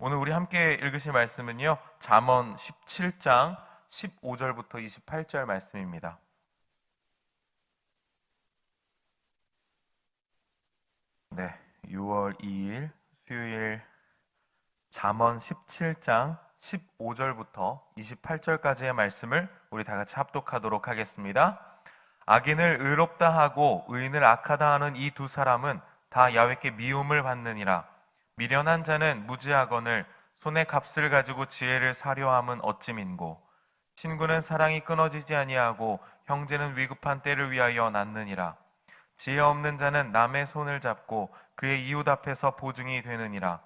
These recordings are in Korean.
오늘 우리 함께 읽으실 말씀은요, 잠언 17장 15절부터 28절 말씀입니다. 네, 6월 2일 수요일 잠언 17장 15절부터 28절까지의 말씀을 우리 다 같이 합독하도록 하겠습니다. 악인을 의롭다 하고 의인을 악하다 하는 이 두 사람은 다 야훼께 미움을 받느니라. 미련한 자는 무지하거늘 손에 값을 가지고 지혜를 사려 함은 어찌 민고. 친구는 사랑이 끊어지지 아니하고 형제는 위급한 때를 위하여 낳느니라. 지혜 없는 자는 남의 손을 잡고 그의 이웃 앞에서 보증이 되느니라.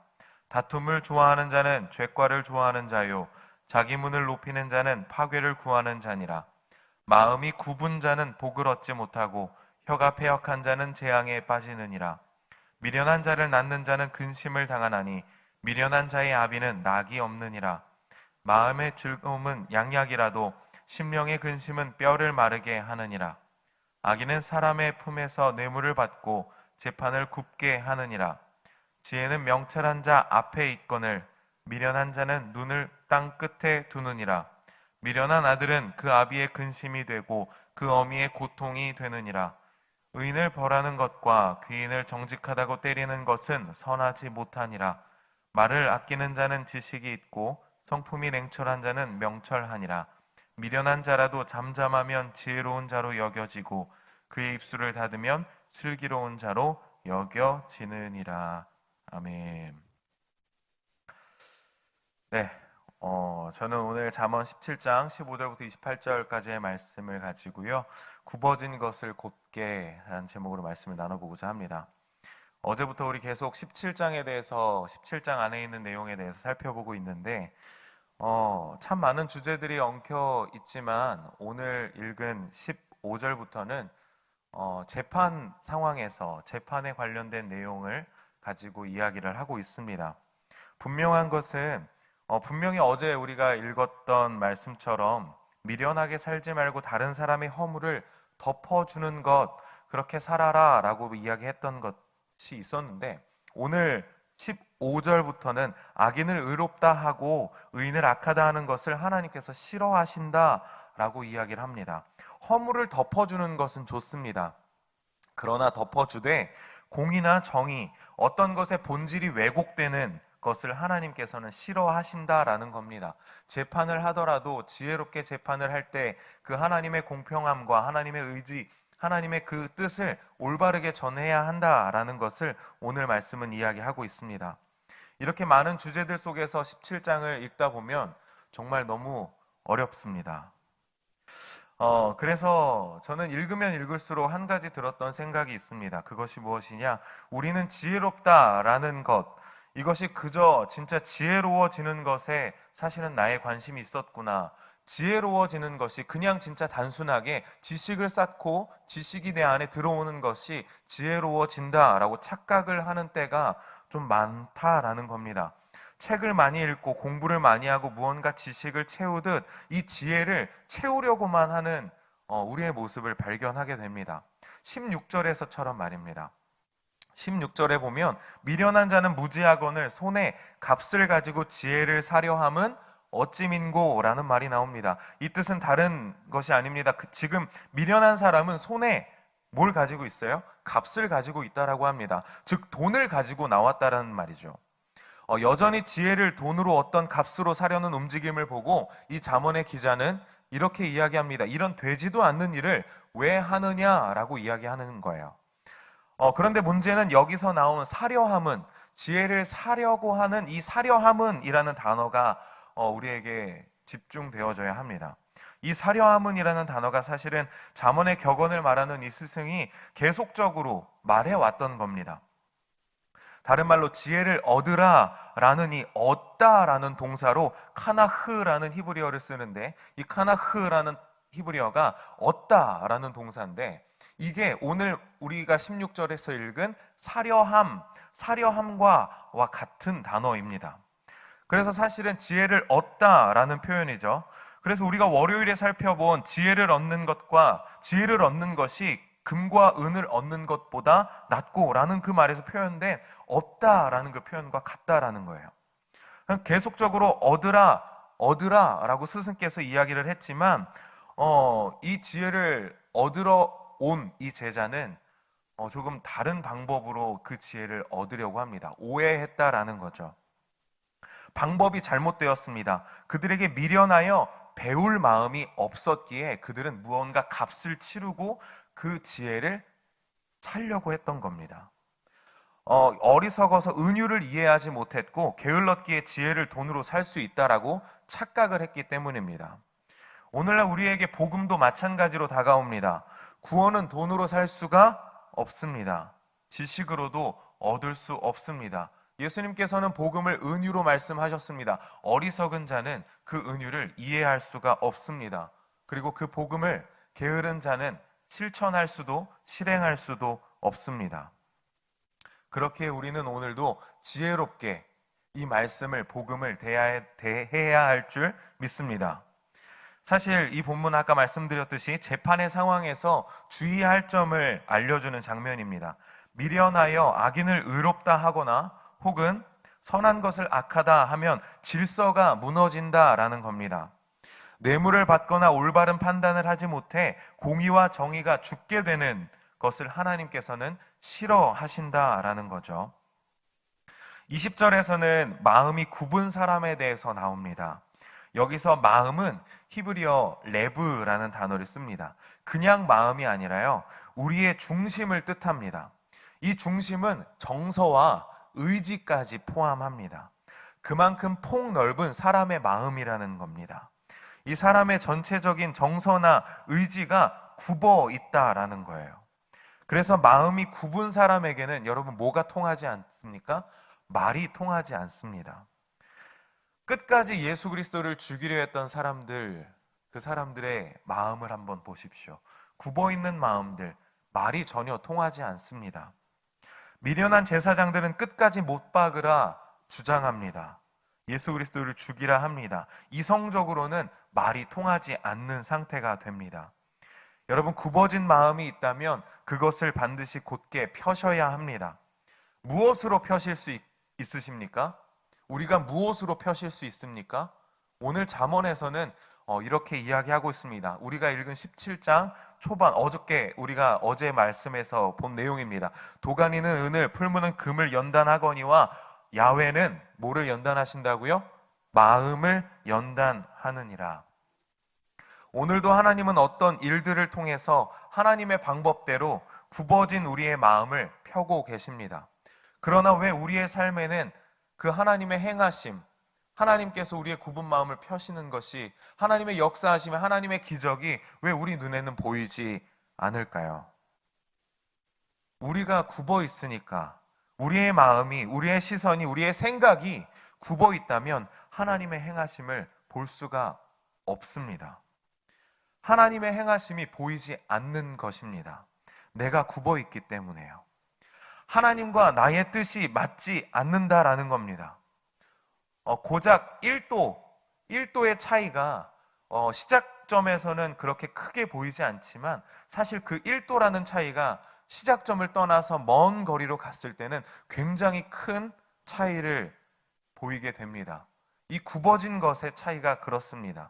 다툼을 좋아하는 자는 죄과를 좋아하는 자요 자기 문을 높이는 자는 파괴를 구하는 자니라. 마음이 굽은 자는 복을 얻지 못하고 혀가 패역한 자는 재앙에 빠지느니라. 미련한 자를 낳는 자는 근심을 당하나니 미련한 자의 아비는 낙이 없느니라. 마음의 즐거움은 양약이라도 심령의 근심은 뼈를 마르게 하느니라. 악인은 사람의 품에서 뇌물을 받고 재판을 굽게 하느니라. 지혜는 명철한 자 앞에 있거늘 미련한 자는 눈을 땅 끝에 두느니라. 미련한 아들은 그 아비의 근심이 되고 그 어미의 고통이 되느니라. 의인을 벌하는 것과 귀인을 정직하다고 때리는 것은 선하지 못하니라. 말을 아끼는 자는 지식이 있고 성품이 냉철한 자는 명철하니라. 미련한 자라도 잠잠하면 지혜로운 자로 여겨지고 그의 입술을 닫으면 슬기로운 자로 여겨지느니라. 아멘. 네, 저는 오늘 잠언 17장 15절부터 28절까지의 말씀을 가지고요, 굽어진 것을 곧게 라는 제목으로 말씀을 나눠보고자 합니다. 어제부터 우리 계속 17장에 대해서 17장 안에 있는 내용에 대해서 살펴보고 있는데 참 많은 주제들이 엉켜 있지만 오늘 읽은 15절부터는 재판 상황에서 재판에 관련된 내용을 가지고 이야기를 하고 있습니다. 분명한 것은 분명히 어제 우리가 읽었던 말씀처럼 미련하게 살지 말고 다른 사람의 허물을 덮어주는 것, 그렇게 살아라 라고 이야기했던 것이 있었는데, 오늘 15절부터는 악인을 의롭다 하고 의인을 악하다 하는 것을 하나님께서 싫어하신다 라고 이야기를 합니다. 허물을 덮어주는 것은 좋습니다. 그러나 덮어주되 공의나 정의, 어떤 것의 본질이 왜곡되는 것을 하나님께서는 싫어하신다라는 겁니다. 재판을 하더라도 지혜롭게 재판을 할 때 그 하나님의 공평함과 하나님의 의지, 하나님의 그 뜻을 올바르게 전해야 한다라는 것을 오늘 말씀은 이야기하고 있습니다. 이렇게 많은 주제들 속에서 17장을 읽다 보면 정말 너무 어렵습니다. 그래서 저는 읽으면 읽을수록 한 가지 들었던 생각이 있습니다. 그것이 무엇이냐? 우리는 지혜롭다라는 것, 이것이 그저 진짜 지혜로워지는 것에 사실은 나의 관심이 있었구나. 지혜로워지는 것이 그냥 진짜 단순하게 지식을 쌓고 지식이 내 안에 들어오는 것이 지혜로워진다라고 착각을 하는 때가 좀 많다라는 겁니다. 책을 많이 읽고 공부를 많이 하고 무언가 지식을 채우듯 이 지혜를 채우려고만 하는 우리의 모습을 발견하게 됩니다. 16절에서처럼 말입니다. 16절에 보면 미련한 자는 무지하거늘 손에 값을 가지고 지혜를 사려 함은 어찌 민고라는 말이 나옵니다. 이 뜻은 다른 것이 아닙니다. 지금 미련한 사람은 손에 뭘 가지고 있어요? 값을 가지고 있다라고 합니다. 즉 돈을 가지고 나왔다라는 말이죠. 여전히 지혜를 돈으로 어떤 값으로 사려는 움직임을 보고 이 잠언의 기자는 이렇게 이야기합니다. 이런 되지도 않는 일을 왜 하느냐라고 이야기하는 거예요. 그런데 문제는 여기서 나오는 사려함은, 지혜를 사려고 하는 이 사려함은 이라는 단어가 우리에게 집중되어져야 합니다. 이 사려함은 이라는 단어가 사실은 잠언의 격언을 말하는 이 스승이 계속적으로 말해왔던 겁니다. 다른 말로 지혜를 얻으라 라는 이 얻다라는 동사로 카나흐라는 히브리어를 쓰는데, 이 카나흐라는 히브리어가 얻다라는 동사인데, 이게 오늘 우리가 16절에서 읽은 사려함과 같은 단어입니다. 그래서 사실은 지혜를 얻다라는 표현이죠. 그래서 우리가 월요일에 살펴본 지혜를 얻는 것과 지혜를 얻는 것이 금과 은을 얻는 것보다 낫고 라는 그 말에서 표현된 얻다라는 그 표현과 같다라는 거예요. 계속적으로 얻으라 라고 스승께서 이야기를 했지만 이 지혜를 얻으러 온 이 제자는 조금 다른 방법으로 그 지혜를 얻으려고 합니다. 오해했다라는 거죠. 방법이 잘못되었습니다. 그들에게 미련하여 배울 마음이 없었기에 그들은 무언가 값을 치르고 그 지혜를 살려고 했던 겁니다. 어리석어서 은유를 이해하지 못했고 게을렀기에 지혜를 돈으로 살 수 있다라고 착각을 했기 때문입니다. 오늘날 우리에게 복음도 마찬가지로 다가옵니다. 구원은 돈으로 살 수가 없습니다. 지식으로도 얻을 수 없습니다. 예수님께서는 복음을 은유로 말씀하셨습니다. 어리석은 자는 그 은유를 이해할 수가 없습니다. 그리고 그 복음을 게으른 자는 실천할 수도 실행할 수도 없습니다. 그렇게 우리는 오늘도 지혜롭게 이 말씀을, 복음을 대해야 할 줄 믿습니다. 사실 이 본문 아까 말씀드렸듯이 재판의 상황에서 주의할 점을 알려주는 장면입니다. 미련하여 악인을 의롭다 하거나 혹은 선한 것을 악하다 하면 질서가 무너진다라는 겁니다. 뇌물을 받거나 올바른 판단을 하지 못해 공의와 정의가 죽게 되는 것을 하나님께서는 싫어하신다라는 거죠. 20절에서는 마음이 굽은 사람에 대해서 나옵니다. 여기서 마음은 히브리어 레브라는 단어를 씁니다. 그냥 마음이 아니라요, 우리의 중심을 뜻합니다. 이 중심은 정서와 의지까지 포함합니다. 그만큼 폭넓은 사람의 마음이라는 겁니다. 이 사람의 전체적인 정서나 의지가 굽어 있다라는 거예요. 그래서 마음이 굽은 사람에게는 여러분 뭐가 통하지 않습니까? 말이 통하지 않습니다. 끝까지 예수 그리스도를 죽이려 했던 사람들, 그 사람들의 마음을 한번 보십시오. 굽어 있는 마음들, 말이 전혀 통하지 않습니다. 미련한 제사장들은 끝까지 못 박으라 주장합니다. 예수 그리스도를 죽이라 합니다. 이성적으로는 말이 통하지 않는 상태가 됩니다. 여러분, 굽어진 마음이 있다면 그것을 반드시 곧게 펴셔야 합니다. 무엇으로 펴실 수 있으십니까? 우리가 무엇으로 펴실 수 있습니까? 오늘 잠언에서는 이렇게 이야기하고 있습니다. 우리가 읽은 17장 초반, 우리가 어제 말씀에서 본 내용입니다. 도가니는 은을, 풀무는 금을 연단하거니와 야훼는 뭐를 연단하신다고요? 마음을 연단하느니라. 오늘도 하나님은 어떤 일들을 통해서 하나님의 방법대로 굽어진 우리의 마음을 펴고 계십니다. 그러나 왜 우리의 삶에는 그 하나님의 행하심, 하나님께서 우리의 굽은 마음을 펴시는 것이, 하나님의 역사하심의 하나님의 기적이 왜 우리 눈에는 보이지 않을까요? 우리가 굽어 있으니까, 우리의 마음이, 우리의 시선이, 우리의 생각이 굽어 있다면 하나님의 행하심을 볼 수가 없습니다. 하나님의 행하심이 보이지 않는 것입니다. 내가 굽어 있기 때문에요. 하나님과 나의 뜻이 맞지 않는다라는 겁니다. 고작 1도의 차이가 시작점에서는 그렇게 크게 보이지 않지만 사실 그 1도라는 차이가 시작점을 떠나서 먼 거리로 갔을 때는 굉장히 큰 차이를 보이게 됩니다. 이 굽어진 것의 차이가 그렇습니다.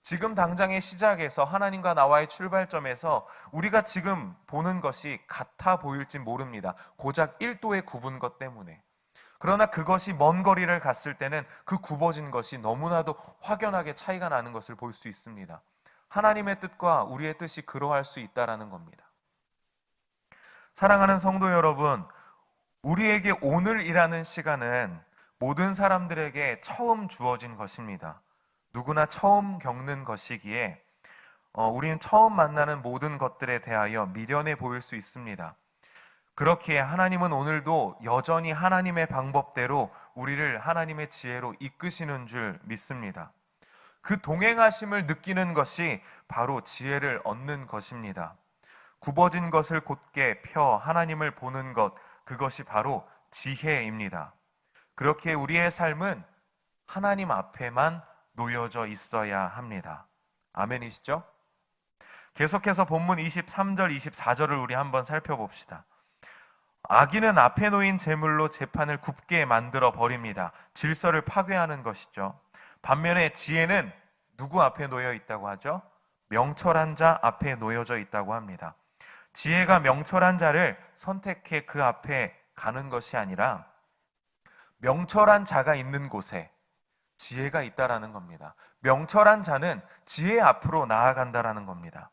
지금 당장의 시작에서 하나님과 나와의 출발점에서 우리가 지금 보는 것이 같아 보일지 모릅니다. 고작 1도의 굽은 것 때문에. 그러나 그것이 먼 거리를 갔을 때는 그 굽어진 것이 너무나도 확연하게 차이가 나는 것을 볼 수 있습니다. 하나님의 뜻과 우리의 뜻이 그러할 수 있다라는 겁니다. 사랑하는 성도 여러분, 우리에게 오늘이라는 시간은 모든 사람들에게 처음 주어진 것입니다. 누구나 처음 겪는 것이기에 우리는 처음 만나는 모든 것들에 대하여 미련해 보일 수 있습니다. 그렇기에 하나님은 오늘도 여전히 하나님의 방법대로 우리를 하나님의 지혜로 이끄시는 줄 믿습니다. 그 동행하심을 느끼는 것이 바로 지혜를 얻는 것입니다. 굽어진 것을 곧게 펴 하나님을 보는 것, 그것이 바로 지혜입니다. 그렇기에 우리의 삶은 하나님 앞에만 놓여져 있어야 합니다. 아멘이시죠? 계속해서 본문 23절, 24절을 우리 한번 살펴봅시다. 악인은 앞에 놓인 재물로 재판을 굽게 만들어 버립니다. 질서를 파괴하는 것이죠. 반면에 지혜는 누구 앞에 놓여 있다고 하죠? 명철한 자 앞에 놓여져 있다고 합니다. 지혜가 명철한 자를 선택해 그 앞에 가는 것이 아니라 명철한 자가 있는 곳에 지혜가 있다라는 겁니다. 명철한 자는 지혜 앞으로 나아간다라는 겁니다.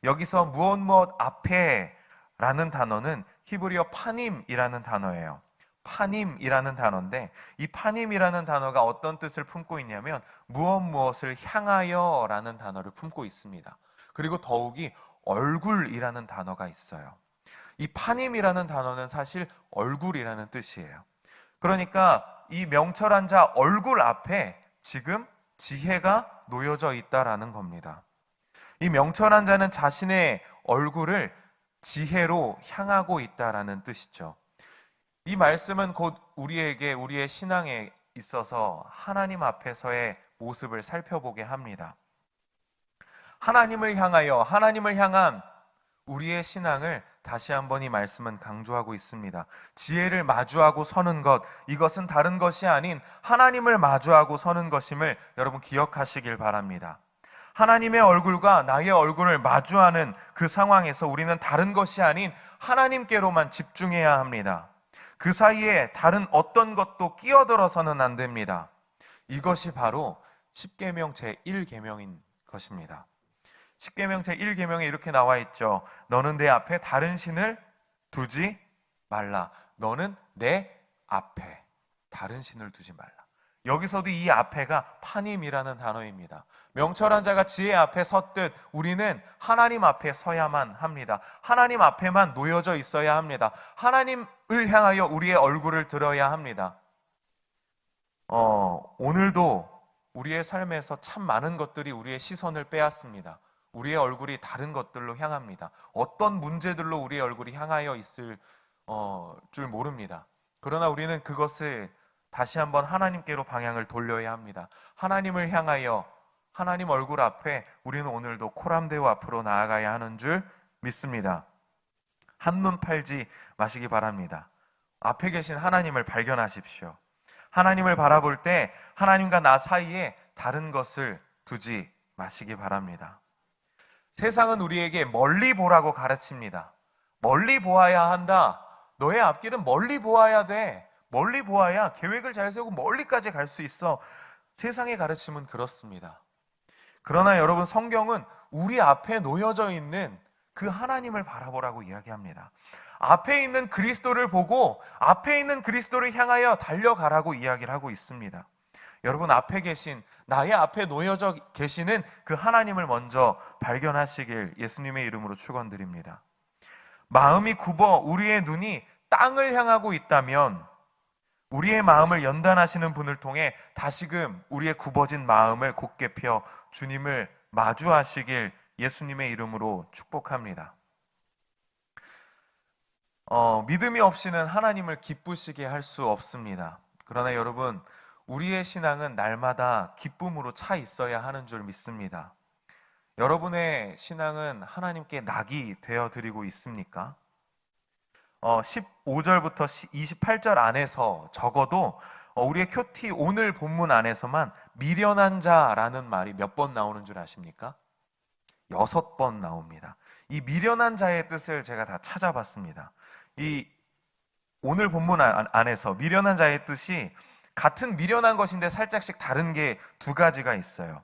여기서 무엇 앞에 라는 단어는 히브리어 파님이라는 단어예요. 파님이라는 단어인데 이 파님이라는 단어가 어떤 뜻을 품고 있냐면 무엇을 향하여 라는 단어를 품고 있습니다. 그리고 더욱이 얼굴이라는 단어가 있어요. 이 파님이라는 단어는 사실 얼굴이라는 뜻이에요. 그러니까 이 명철한 자 얼굴 앞에 지금 지혜가 놓여져 있다라는 겁니다. 이 명철한 자는 자신의 얼굴을 지혜로 향하고 있다라는 뜻이죠. 이 말씀은 곧 우리에게 우리의 신앙에 있어서 하나님 앞에서의 모습을 살펴보게 합니다. 하나님을 향하여 하나님을 향한 우리의 신앙을 다시 한번 이 말씀은 강조하고 있습니다. 지혜를 마주하고 서는 것, 이것은 다른 것이 아닌 하나님을 마주하고 서는 것임을 여러분 기억하시길 바랍니다. 하나님의 얼굴과 나의 얼굴을 마주하는 그 상황에서 우리는 다른 것이 아닌 하나님께로만 집중해야 합니다. 그 사이에 다른 어떤 것도 끼어들어서는 안 됩니다. 이것이 바로 십계명 제1계명인 것입니다. 십계명 제1계명에 이렇게 나와 있죠. 너는 내 앞에 다른 신을 두지 말라. 너는 내 앞에 다른 신을 두지 말라. 여기서도 이 앞에가 파님이라는 단어입니다. 명철한 자가 지혜 앞에 섰듯 우리는 하나님 앞에 서야만 합니다. 하나님 앞에만 놓여져 있어야 합니다. 하나님을 향하여 우리의 얼굴을 들어야 합니다. 오늘도 우리의 삶에서 참 많은 것들이 우리의 시선을 빼앗습니다. 우리의 얼굴이 다른 것들로 향합니다. 어떤 문제들로 우리의 얼굴이 향하여 있을 줄 모릅니다. 그러나 우리는 그것을 다시 한번 하나님께로 방향을 돌려야 합니다. 하나님을 향하여 하나님 얼굴 앞에 우리는 오늘도 코람데오 앞으로 나아가야 하는 줄 믿습니다. 한눈 팔지 마시기 바랍니다. 앞에 계신 하나님을 발견하십시오. 하나님을 바라볼 때 하나님과 나 사이에 다른 것을 두지 마시기 바랍니다. 세상은 우리에게 멀리 보라고 가르칩니다. 멀리 보아야 한다. 너의 앞길은 멀리 보아야 돼. 멀리 보아야 계획을 잘 세우고 멀리까지 갈 수 있어. 세상의 가르침은 그렇습니다. 그러나 여러분, 성경은 우리 앞에 놓여져 있는 그 하나님을 바라보라고 이야기합니다. 앞에 있는 그리스도를 보고 앞에 있는 그리스도를 향하여 달려가라고 이야기를 하고 있습니다. 여러분, 앞에 계신, 나의 앞에 놓여져 계시는 그 하나님을 먼저 발견하시길 예수님의 이름으로 축원드립니다. 마음이 굽어 우리의 눈이 땅을 향하고 있다면 우리의 마음을 연단하시는 분을 통해 다시금 우리의 굽어진 마음을 곧게 펴 주님을 마주하시길 예수님의 이름으로 축복합니다. 믿음이 없이는 하나님을 기쁘시게 할 수 없습니다. 그러나 여러분, 우리의 신앙은 날마다 기쁨으로 차 있어야 하는 줄 믿습니다. 여러분의 신앙은 하나님께 낙이 되어드리고 있습니까? 15절부터 28절 안에서 적어도 우리의 큐티 오늘 본문 안에서만 미련한 자라는 말이 몇 번 나오는 줄 아십니까? 6번 나옵니다. 이 미련한 자의 뜻을 제가 다 찾아봤습니다. 이 오늘 본문 안에서 미련한 자의 뜻이 같은 미련한 것인데 살짝씩 다른 게 두 가지가 있어요.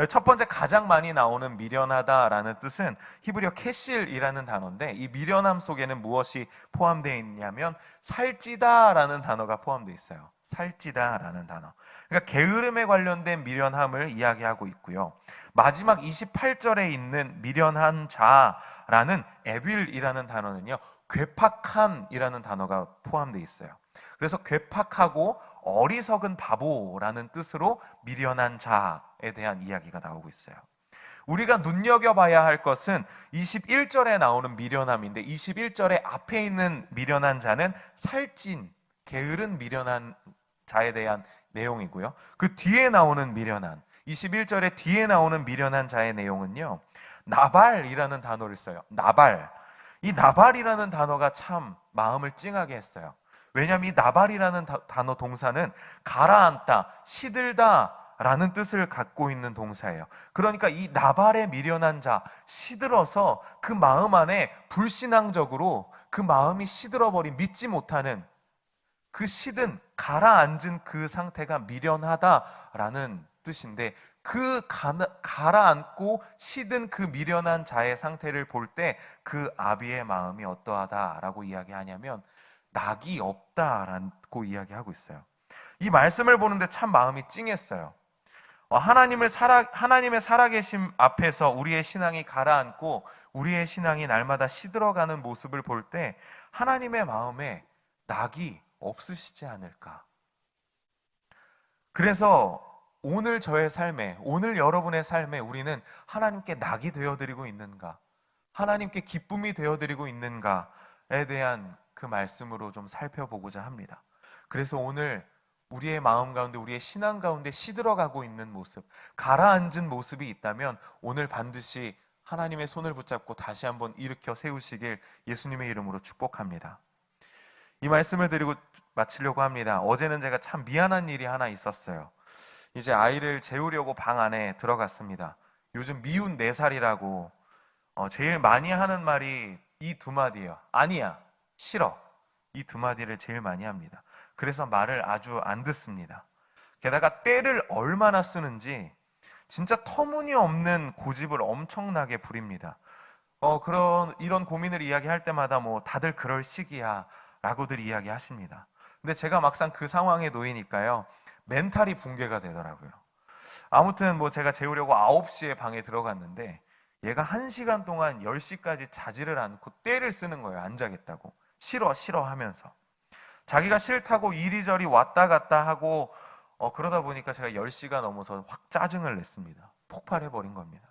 첫 번째, 가장 많이 나오는 미련하다라는 뜻은 히브리어 캐실이라는 단어인데, 이 미련함 속에는 무엇이 포함되어 있냐면 살찌다라는 단어가 포함되어 있어요. 살찌다라는 단어. 그러니까 게으름에 관련된 미련함을 이야기하고 있고요. 마지막 28절에 있는 미련한 자라는 에빌이라는 단어는요, 괴팍함이라는 단어가 포함되어 있어요. 그래서 괴팍하고 어리석은 바보라는 뜻으로 미련한 자에 대한 이야기가 나오고 있어요. 우리가 눈여겨봐야 할 것은 21절에 나오는 미련함인데, 21절에 앞에 있는 미련한 자는 살찐, 게으른 미련한 자에 대한 내용이고요. 그 뒤에 나오는 미련한, 21절에 뒤에 나오는 미련한 자의 내용은요, 나발이라는 단어를 써요. 나발. 이 나발이라는 단어가 참 마음을 찡하게 했어요. 왜냐하면 이 나발이라는 단어 동사는 가라앉다, 시들다 라는 뜻을 갖고 있는 동사예요. 그러니까 이 나발에 미련한 자, 시들어서 그 마음 안에 불신앙적으로 그 마음이 시들어버린, 믿지 못하는 그 시든 가라앉은 그 상태가 미련하다라는 뜻인데, 그 가라앉고 시든 그 미련한 자의 상태를 볼 때 그 아비의 마음이 어떠하다라고 이야기하냐면 낙이 없다라고 이야기하고 있어요. 이 말씀을 보는데 참 마음이 찡했어요. 하나님의 살아계심 앞에서 우리의 신앙이 가라앉고 우리의 신앙이 날마다 시들어가는 모습을 볼 때 하나님의 마음에 낙이 없으시지 않을까. 그래서 오늘 저의 삶에, 오늘 여러분의 삶에 우리는 하나님께 낙이 되어드리고 있는가, 하나님께 기쁨이 되어드리고 있는가에 대한 그 말씀으로 좀 살펴보고자 합니다. 그래서 오늘 우리의 마음 가운데, 우리의 신앙 가운데 시들어가고 있는 모습, 가라앉은 모습이 있다면 오늘 반드시 하나님의 손을 붙잡고 다시 한번 일으켜 세우시길 예수님의 이름으로 축복합니다. 이 말씀을 드리고 마치려고 합니다. 어제는 제가 참 미안한 일이 하나 있었어요. 이제 아이를 재우려고 방 안에 들어갔습니다. 요즘 미운 4살이라고 제일 많이 하는 말이 이 2마디예요. 아니야, 싫어. 이 2마디를 제일 많이 합니다. 그래서 말을 아주 안 듣습니다. 게다가 때를 얼마나 쓰는지 진짜 터무니없는 고집을 엄청나게 부립니다. 이런 고민을 이야기할 때마다 다들 그럴 시기야 라고들 이야기하십니다. 근데 제가 막상 그 상황에 놓이니까요, 멘탈이 붕괴가 되더라고요. 아무튼 제가 재우려고 9시에 방에 들어갔는데 얘가 1시간 동안 10시까지 자지를 않고 떼를 쓰는 거예요. 안 자겠다고. 싫어 하면서. 자기가 싫다고 이리저리 왔다 갔다 하고 그러다 보니까 제가 10시가 넘어서 확 짜증을 냈습니다. 폭발해버린 겁니다.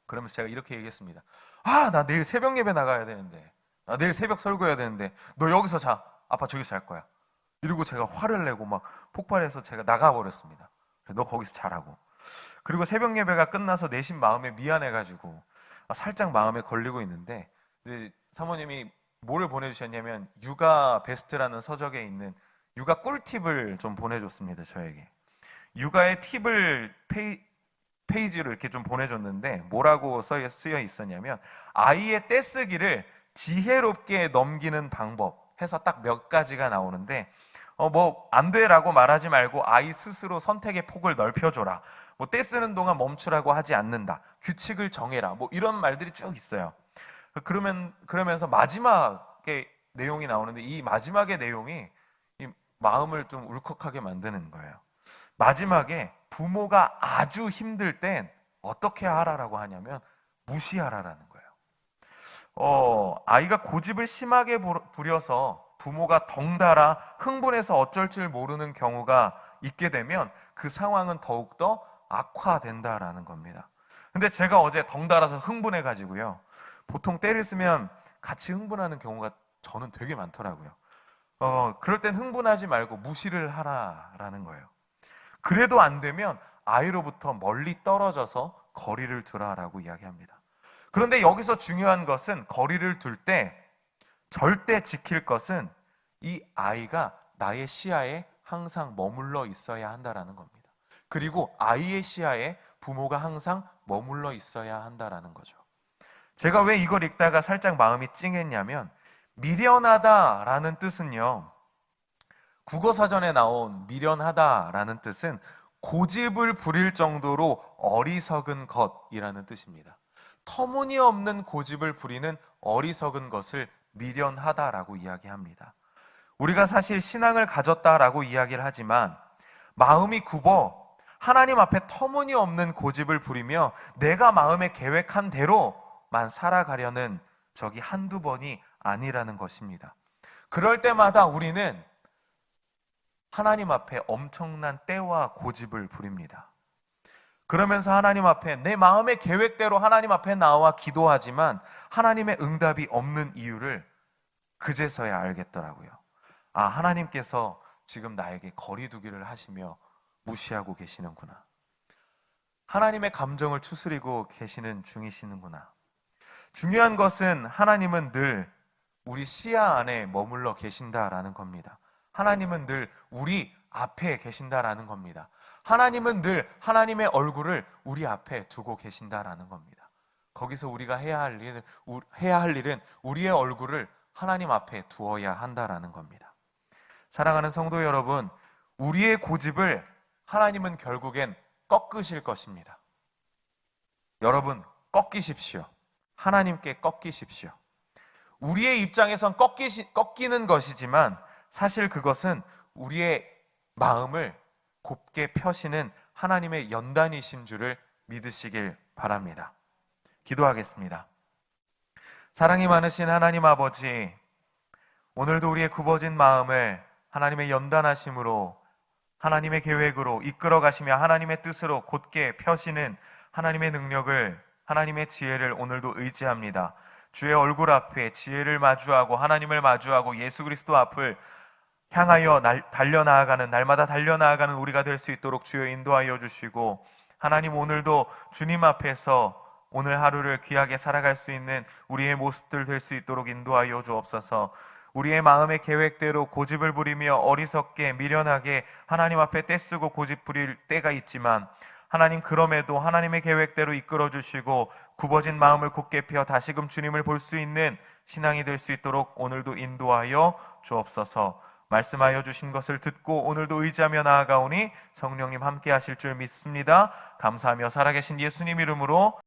그러면서 제가 이렇게 얘기했습니다. 나 내일 새벽 예배 나가야 되는데, 나 내일 새벽 설교해야 되는데 너 여기서 자. 아빠 저기서 잘 거야. 이러고 제가 화를 내고 막 폭발해서 제가 나가버렸습니다. 너 거기서 자라고. 그리고 새벽 예배가 끝나서 내심 마음에 미안해가지고 살짝 마음에 걸리고 있는데, 이제 사모님이 뭐를 보내주셨냐면 육아 베스트라는 서적에 있는 육아 꿀팁을 좀 보내줬습니다. 저에게 육아의 팁을 페이지로 이렇게 좀 보내줬는데 뭐라고 쓰여 있었냐면, 아이의 떼쓰기를 지혜롭게 넘기는 방법 해서 딱 몇 가지가 나오는데, 안 돼라고 말하지 말고 아이 스스로 선택의 폭을 넓혀줘라. 떼쓰는 동안 멈추라고 하지 않는다. 규칙을 정해라. 이런 말들이 쭉 있어요. 그러면서 마지막에 내용이 나오는데, 이 마지막의 내용이 이 마음을 좀 울컥하게 만드는 거예요. 마지막에 부모가 아주 힘들 땐 어떻게 하라라고 하냐면 무시하라라는 거예요. 아이가 고집을 심하게 부려서 부모가 덩달아 흥분해서 어쩔 줄 모르는 경우가 있게 되면 그 상황은 더욱더 악화된다라는 겁니다. 근데 제가 어제 덩달아서 흥분해가지고요, 보통 때를 쓰면 같이 흥분하는 경우가 저는 되게 많더라고요. 그럴 땐 흥분하지 말고 무시를 하라라는 거예요. 그래도 안 되면 아이로부터 멀리 떨어져서 거리를 두라라고 이야기합니다. 그런데 여기서 중요한 것은, 거리를 둘 때 절대 지킬 것은 이 아이가 나의 시야에 항상 머물러 있어야 한다라는 겁니다. 그리고 아이의 시야에 부모가 항상 머물러 있어야 한다라는 거죠. 제가 왜 이걸 읽다가 살짝 마음이 찡했냐면, 미련하다라는 뜻은요, 국어사전에 나온 미련하다라는 뜻은 고집을 부릴 정도로 어리석은 것이라는 뜻입니다. 터무니없는 고집을 부리는 어리석은 것을 미련하다라고 이야기합니다. 우리가 사실 신앙을 가졌다라고 이야기를 하지만 마음이 굽어 하나님 앞에 터무니없는 고집을 부리며 내가 마음에 계획한 대로만 살아가려는 적이 한두 번이 아니라는 것입니다. 그럴 때마다 우리는 하나님 앞에 엄청난 때와 고집을 부립니다. 그러면서 하나님 앞에 내 마음의 계획대로 하나님 앞에 나와 기도하지만 하나님의 응답이 없는 이유를 그제서야 알겠더라고요. 하나님께서 지금 나에게 거리두기를 하시며 무시하고 계시는구나. 하나님의 감정을 추스리고 계시는 중이시는구나. 중요한 것은 하나님은 늘 우리 시야 안에 머물러 계신다라는 겁니다. 하나님은 늘 우리 앞에 계신다라는 겁니다. 하나님은 늘 하나님의 얼굴을 우리 앞에 두고 계신다라는 겁니다. 거기서 우리가 해야 할 일은 우리의 얼굴을 하나님 앞에 두어야 한다라는 겁니다. 사랑하는 성도 여러분, 우리의 고집을 하나님은 결국엔 꺾으실 것입니다. 여러분, 꺾이십시오. 하나님께 꺾이십시오. 우리의 입장에선 꺾이는 것이지만 사실 그것은 우리의 마음을 곱게 펴시는 하나님의 연단이신 줄을 믿으시길 바랍니다. 기도하겠습니다. 사랑이 많으신 하나님 아버지, 오늘도 우리의 굽어진 마음을 하나님의 연단하심으로, 하나님의 계획으로 이끌어 가시며 하나님의 뜻으로 곧게 펴시는 하나님의 능력을, 하나님의 지혜를 오늘도 의지합니다. 주의 얼굴 앞에 지혜를 마주하고 하나님을 마주하고 예수 그리스도 앞을 향하여 달려나아가는, 날마다 달려나아가는 우리가 될 수 있도록 주여 인도하여 주시고, 하나님 오늘도 주님 앞에서 오늘 하루를 귀하게 살아갈 수 있는 우리의 모습들 될 수 있도록 인도하여 주옵소서. 우리의 마음의 계획대로 고집을 부리며 어리석게 미련하게 하나님 앞에 떼쓰고 고집 부릴 때가 있지만, 하나님 그럼에도 하나님의 계획대로 이끌어 주시고 굽어진 마음을 굳게 펴 다시금 주님을 볼 수 있는 신앙이 될 수 있도록 오늘도 인도하여 주옵소서. 말씀하여 주신 것을 듣고 오늘도 의지하며 나아가오니 성령님 함께 하실 줄 믿습니다. 감사하며 살아계신 예수님 이름으로